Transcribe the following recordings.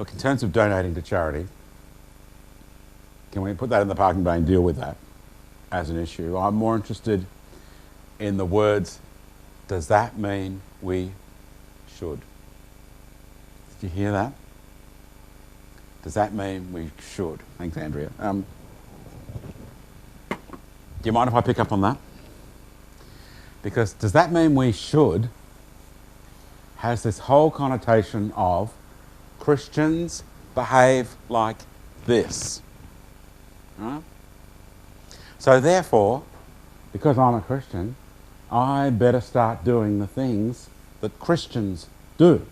Look, in terms of donating to charity, can we put that in the parking bay and deal with that as an issue? I'm more interested in the words, does that mean we should? Did you hear that? Does that mean we should? Thanks, Andrea. Do you mind if I pick up on that? Because does that mean we should has this whole connotation of Christians behave like this. Right? So therefore, because I'm a Christian, I better start doing the things that Christians do.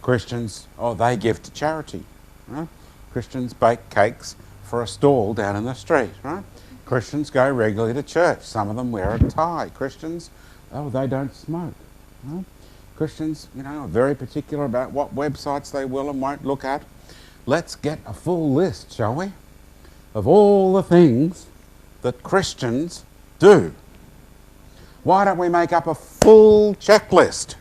Christians, they give to charity. Right? Christians bake cakes for a stall down in the street. Right? Christians go regularly to church. Some of them wear a tie. Christians, they don't smoke. Right? Christians, are very particular about what websites they will and won't look at. Let's get a full list, shall we, of all the things that Christians do. Why don't we make up a full checklist?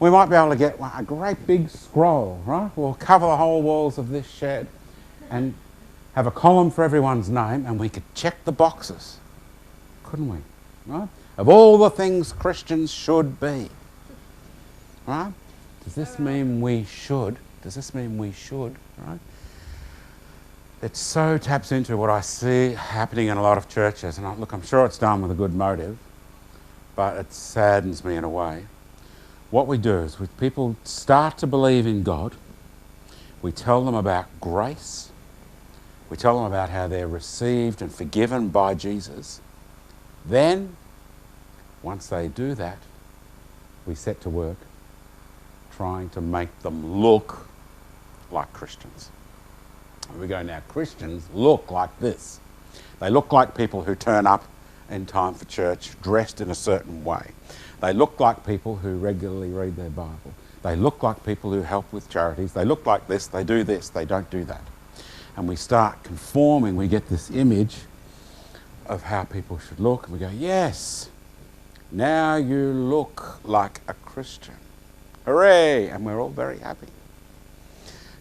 We might be able to get a great big scroll, right? We'll cover the whole walls of this shed and have a column for everyone's name, and we could check the boxes, couldn't we? Right? Of all the things Christians should be. Right? Does this mean we should? Does this mean we should? Right? It so taps into what I see happening in a lot of churches, and look, I'm sure it's done with a good motive, but it saddens me in a way. What we do is, when people start to believe in God, we tell them about grace, we tell them about how they're received and forgiven by Jesus. Then, once they do that, we set to work trying to make them look like Christians. We go, now Christians look like this. They look like people who turn up in time for church dressed in a certain way. They look like people who regularly read their Bible. They look like people who help with charities. They look like this, they don't do that. And we start conforming, we get this image of how people should look, and we go, yes, now you look like a Christian. Hooray! And we're all very happy.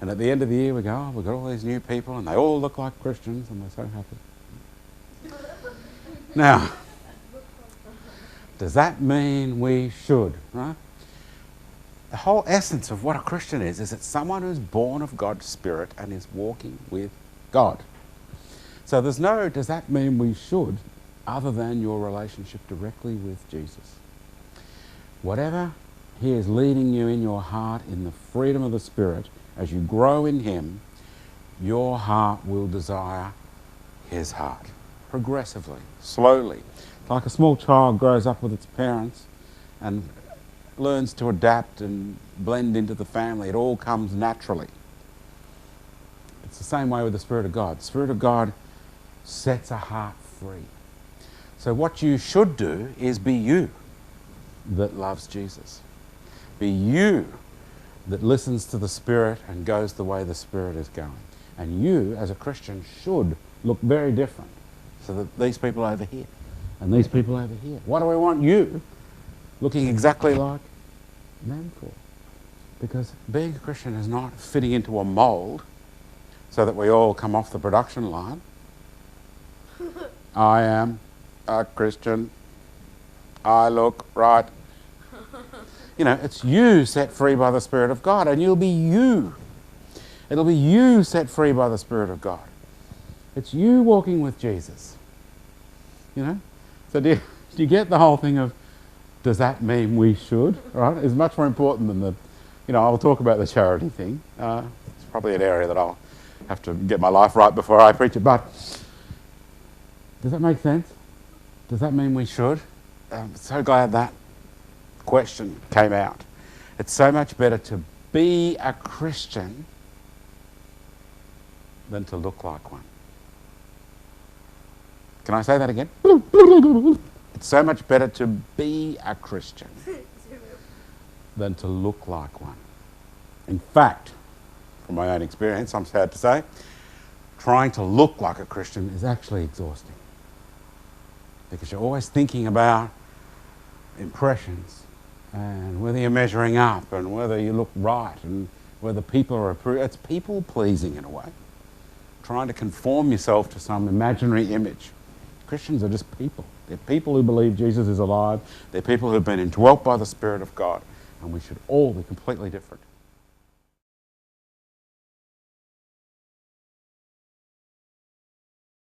And at the end of the year we go, we've got all these new people and they all look like Christians and we're so happy. Now, does that mean we should, right? The whole essence of what a Christian is it's someone who's born of God's Spirit and is walking with God. So there's no, does that mean we should, other than your relationship directly with Jesus. Whatever He is leading you in your heart, in the freedom of the Spirit, as you grow in Him, your heart will desire His heart. Progressively, slowly. Like a small child grows up with its parents and learns to adapt and blend into the family. It all comes naturally. It's the same way with the Spirit of God. The Spirit of God sets a heart free. So what you should do is be you that loves Jesus. Be you that listens to the Spirit and goes the way the Spirit is going. And you, as a Christian, should look very different. So that these people over here and these people over here. What do we want you looking exactly like them for? Because being a Christian is not fitting into a mould so that we all come off the production line. I am a Christian. I look right. It's you set free by the Spirit of God, and you'll be you. It'll be you set free by the Spirit of God. It's you walking with Jesus. So do you get the whole thing of, does that mean we should? Right? It's much more important than the, I'll talk about the charity thing. It's probably an area that I'll have to get my life right before I preach it. But does that make sense? Does that mean we should? I'm so glad that question came out. It's so much better to be a Christian than to look like one. Can I say that again? It's so much better to be a Christian than to look like one. In fact, from my own experience, I'm sad to say, trying to look like a Christian is actually exhausting. Because you're always thinking about impressions and whether you're measuring up and whether you look right and where the people are approved. It's people pleasing in a way, trying to conform yourself to some imaginary image. Christians are just people. They're people who believe Jesus is alive. They're people who've been indwelt by the Spirit of God, and we should all be completely different.